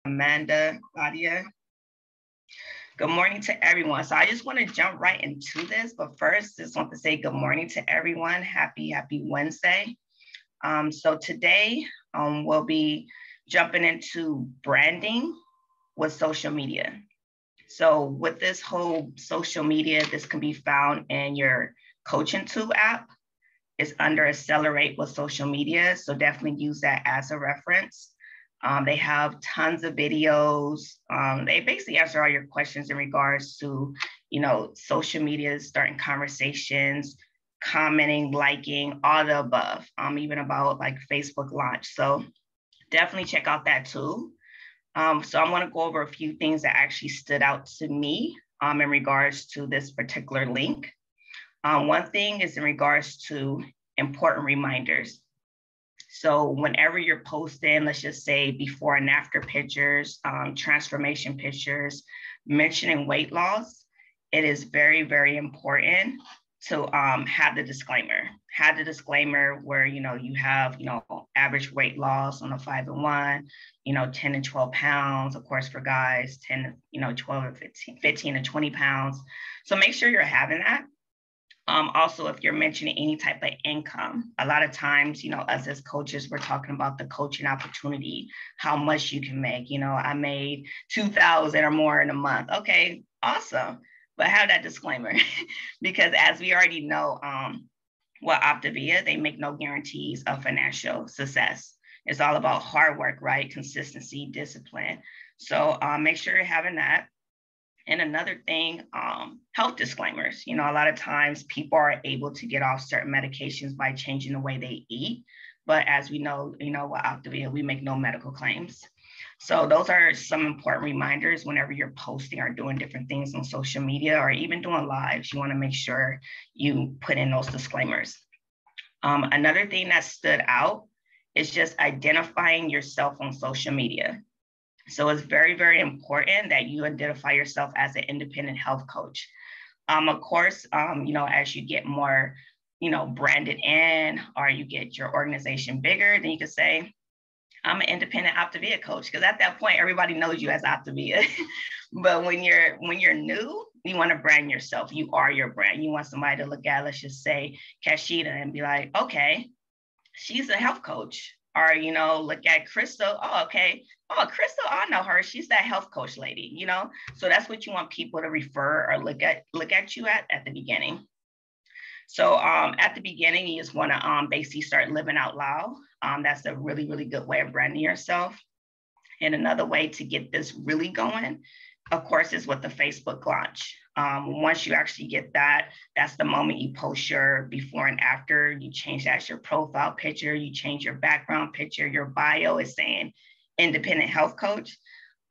Amanda, Claudia. Good morning to everyone. So I just want to jump right into this, but first, just want to say good morning to everyone. Happy Wednesday. So today we'll be jumping into branding with social media. So with this whole social media, this can be found in your Coaching Tool app. It's under Accelerate with Social Media. So definitely use that as a reference. They have tons of videos. They basically answer all your questions in regards to, social media, starting conversations, commenting, liking, all the above, even about like Facebook launch. So definitely check out that tool. So I'm going to go over a few things that actually stood out to me in regards to this particular link. One thing is in regards to important reminders. So whenever you're posting, let's just say before and after pictures, transformation pictures, mentioning weight loss, it is very, very important to have the disclaimer. Have the disclaimer where, you have, average weight loss on a 5 and 1, 10 and 12 pounds, of course, for guys, 10, 12 and 15 and 20 pounds. So make sure you're having that. Also, if you're mentioning any type of income, a lot of times, us as coaches, we're talking about the coaching opportunity, how much you can make. I made 2,000 or more in a month. Okay, awesome. But have that disclaimer because as we already know, Optavia, they make no guarantees of financial success. It's all about hard work, right? Consistency, discipline. So make sure you're having that. And another thing, health disclaimers. A lot of times people are able to get off certain medications by changing the way they eat. But as we know, with Optavia, we make no medical claims. So those are some important reminders whenever you're posting or doing different things on social media or even doing lives. You want to make sure you put in those disclaimers. Another thing that stood out is just identifying yourself on social media. So it's very, very important that you identify yourself as an independent health coach. Of course, as you get more, branded in or you get your organization bigger, then you can say, I'm an independent Optavia coach, because at that point, everybody knows you as Optavia. But when you're new, you want to brand yourself. You are your brand. You want somebody to look at, let's just say, Kashida and be like, okay, she's a health coach. Or, look at Crystal. Oh, okay. Oh, Crystal, I know her. She's that health coach lady, So that's what you want people to refer or look at you at the beginning. So at the beginning, you just want to basically start living out loud. That's a really, really good way of branding yourself. And another way to get this really going, of course, is with the Facebook launch. Once you actually get that, that's the moment you post your before and after. You change that as your profile picture. You change your background picture. Your bio is saying independent health coach.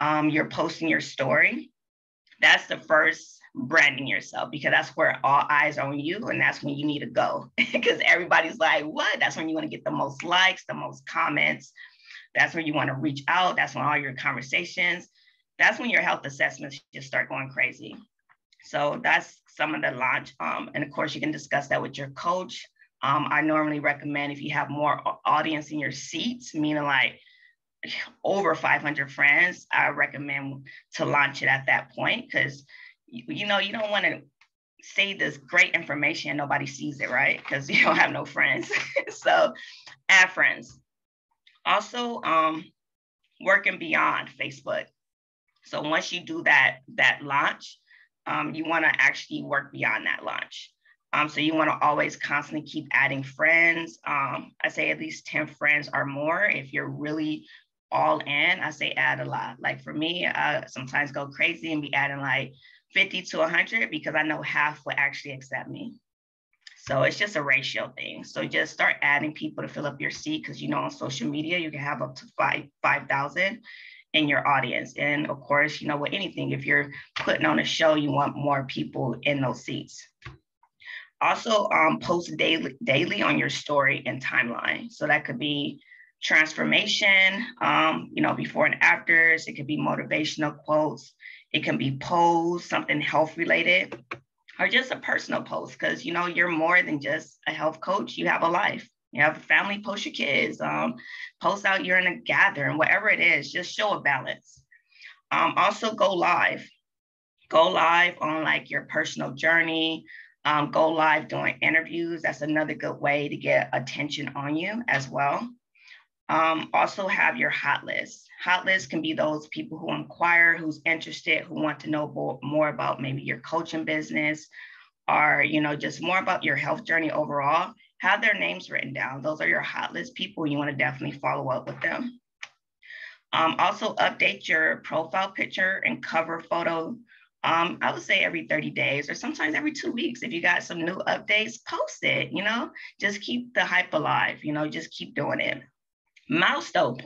You're posting your story. That's the first branding yourself, because that's where all eyes are on you. And that's when you need to go because everybody's like, what? That's when you want to get the most likes, the most comments. That's when you want to reach out. That's when all your conversations, that's when your health assessments just start going crazy. So that's some of the launch. And of course, you can discuss that with your coach. I normally recommend if you have more audience in your seats, meaning like over 500 friends, I recommend to launch it at that point because, you don't want to say this great information and nobody sees it, right? Because you don't have no friends. So add friends. Also, working beyond Facebook. So once you do that launch, you want to actually work beyond that launch. So you want to always constantly keep adding friends. I say at least 10 friends or more. If you're really all in, I say add a lot. Like for me, I sometimes go crazy and be adding like 50 to 100 because I know half will actually accept me. So it's just a ratio thing. So just start adding people to fill up your seat because, on social media, you can have up to 5,000 in your audience. And of course, with anything, if you're putting on a show, you want more people in those seats. Also, post daily on your story and timeline. So that could be transformation, before and afters. It could be motivational quotes. It can be posts, something health related, or just a personal post because, you're more than just a health coach. You have a life. You have a family, post your kids, post out you're in a gathering, whatever it is, just show a balance. Also go live. Go live on like your personal journey. Go live doing interviews. That's another good way to get attention on you as well. Also have your hot list. Hot list can be those people who inquire, who's interested, who want to know more about maybe your coaching business or, just more about your health journey overall. Have their names written down. Those are your hot list people. You want to definitely follow up with them. Also update your profile picture and cover photo. I would say every 30 days or sometimes every 2 weeks. If you got some new updates, post it, just keep the hype alive, just keep doing it. Milestone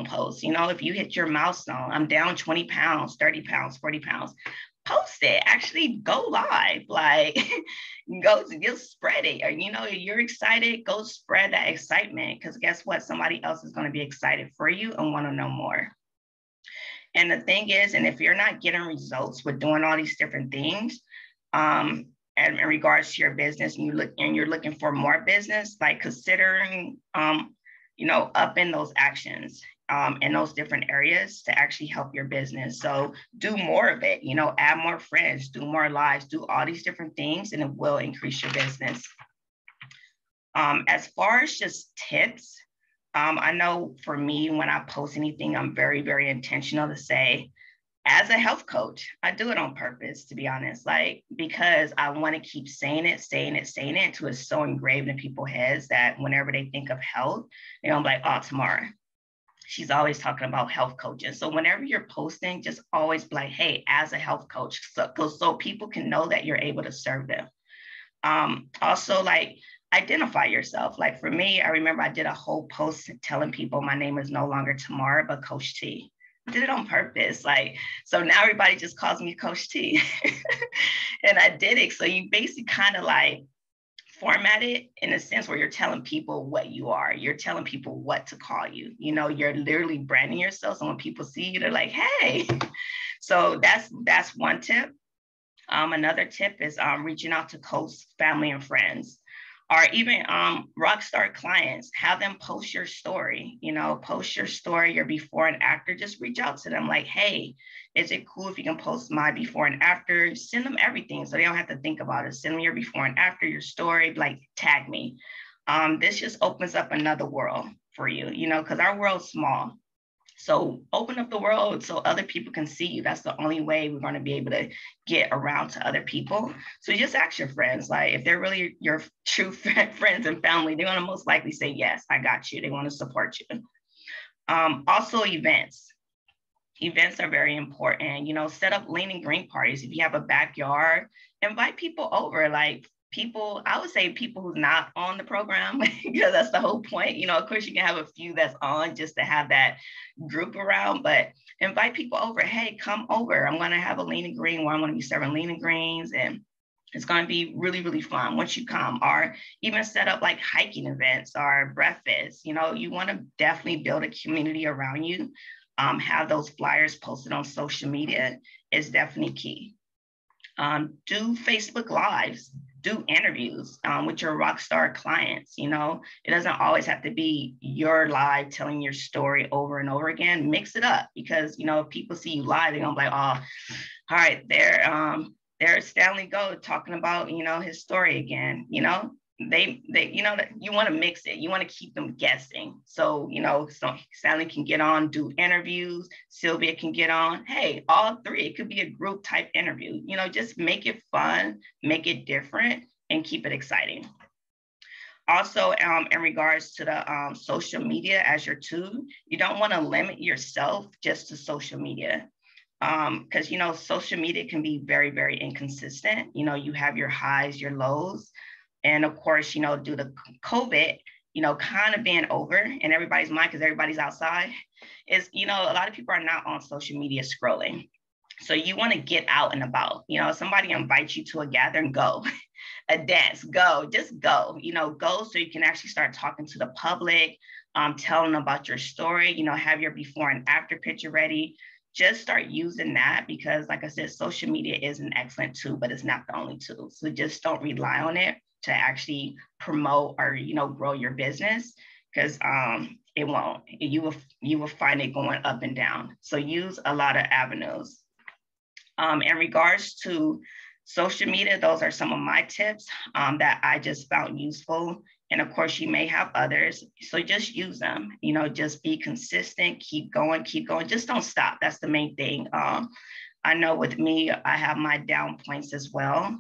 posts, if you hit your milestone, I'm down 20 pounds, 30 pounds, 40 pounds, post it. Actually go live, like go spread it. Or, you're excited, go spread that excitement, because guess what? Somebody else is going to be excited for you and want to know more. And the thing is, and if you're not getting results with doing all these different things, and in regards to your business, and you're looking for more business, like considering upping those actions in those different areas to actually help your business. So do more of it, add more friends, do more lives, do all these different things, and it will increase your business. As far as just tips, I know for me, when I post anything, I'm very, very intentional to say, as a health coach, I do it on purpose, to be honest, because I want to keep saying it until it's so engraved in people's heads that whenever they think of health, they're gonna be like, oh, Tamara, she's always talking about health coaching. So whenever you're posting, just always be like, hey, as a health coach, so people can know that you're able to serve them. Also, identify yourself. Like for me, I remember I did a whole post telling people my name is no longer Tamara, but Coach T. I did it on purpose. So now everybody just calls me Coach T. And I did it. So you basically kind of format it in a sense where you're telling people what you are. You're telling people what to call you. You're literally branding yourself. So when people see you, they're like, hey. So that's one tip. Another tip is reaching out to close family and friends, or even rockstar clients. Have them post your story, post your story, your before and after. Just reach out to them like, hey, is it cool if you can post my before and after? Send them everything so they don't have to think about it. Send them your before and after, your story, tag me. This just opens up another world for you, because our world's small. So open up the world so other people can see you. That's the only way we're going to be able to get around to other people. So just ask your friends, if they're really your true friends and family, they're going to most likely say, yes, I got you. They want to support you. Also events. Events are very important. Set up lean and green parties. If you have a backyard, invite people over. I would say people who's not on the program, because that's the whole point. Of course, you can have a few that's on just to have that group around, but invite people over. Hey, come over. I'm going to have a lean and green where I'm going to be serving lean and greens, and it's going to be really, really fun once you come. Or even set up hiking events or breakfast. You want to definitely build a community around you. Have those flyers posted on social media is definitely key. Do Facebook Lives, do interviews with your rockstar clients. It doesn't always have to be your live telling your story over and over again. Mix it up, because if people see you live, they're gonna be like, oh, all right, there's Stanley Gold talking about his story again. They you want to mix it. You want to keep them guessing. So so Stanley can get on, do interviews. Sylvia can get on. Hey, all three. It could be a group type interview. Just make it fun, make it different, and keep it exciting. Also, in regards to the social media as your tool, you don't want to limit yourself just to social media. Because social media can be very, very inconsistent. You have your highs, your lows. And of course, due to COVID, kind of being over in everybody's mind, because everybody's outside, is, a lot of people are not on social media scrolling. So you want to get out and about. Somebody invites you to a gathering, go. A dance, go. Just go. Go so you can actually start talking to the public, telling them about your story, have your before and after picture ready. Just start using that, because like I said, social media is an excellent tool, but it's not the only tool. So just don't rely on it to actually promote or, grow your business. Because it won't. You will find it going up and down. So use a lot of avenues. In regards to social media, those are some of my tips that I just found useful. And of course, you may have others. So just use them, just be consistent, keep going. Just don't stop. That's the main thing. I know with me, I have my down points as well.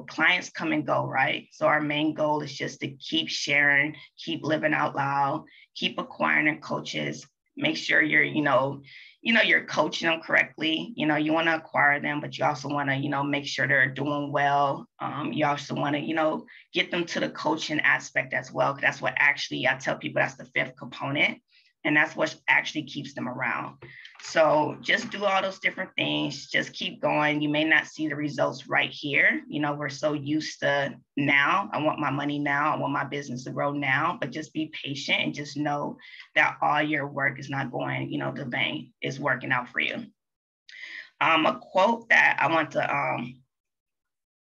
Clients come and go, right? So our main goal is just to keep sharing, keep living out loud, keep acquiring coaches, make sure you're coaching them correctly. You want to acquire them, but you also want to, make sure they're doing well. You also want to, get them to the coaching aspect as well. That's what actually, I tell people, that's the fifth component. And that's what actually keeps them around. So just do all those different things. Just keep going. You may not see the results right here. We're so used to now. I want my money now. I want my business to grow now. But just be patient and just know that all your work is not going, to vain. It's working out for you. A quote that I want to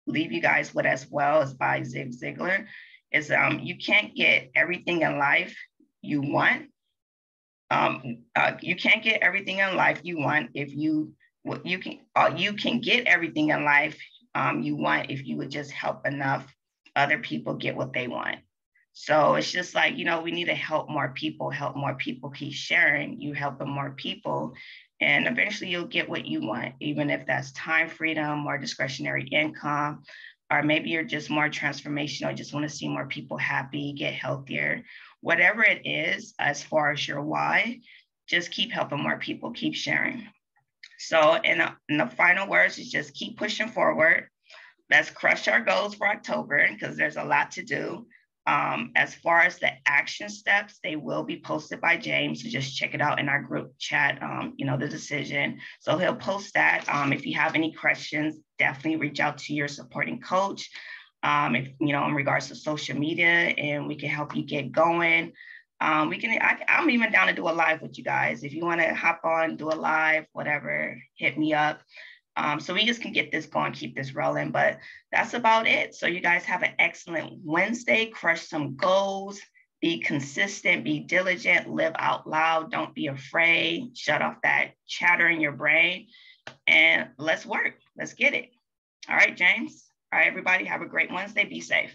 leave you guys with as well is by Zig Ziglar. Is you can't get everything in life you want. You can't get everything in life you want if you can get everything in life you want if you would just help enough other people get what they want. So it's just like, we need to help more people, keep sharing, you helping more people, and eventually you'll get what you want, even if that's time freedom, more discretionary income, or maybe you're just more transformational, just want to see more people happy, get healthier. Whatever it is, as far as your why, just keep helping more people, keep sharing. So in the final words is just keep pushing forward. Let's crush our goals for October because there's a lot to do. As far as the action steps, they will be posted by James. So just check it out in our group chat, the decision. So he'll post that. If you have any questions, definitely reach out to your supporting coach. If in regards to social media, and we can help you get going. I'm even down to do a live with you guys. If you want to hop on, do a live, whatever, hit me up. So we just can get this going, keep this rolling, but that's about it. So you guys have an excellent Wednesday, crush some goals, be consistent, be diligent, live out loud, don't be afraid, shut off that chatter in your brain, and let's work, let's get it. All right, James. All right, everybody, have a great Wednesday. Be safe.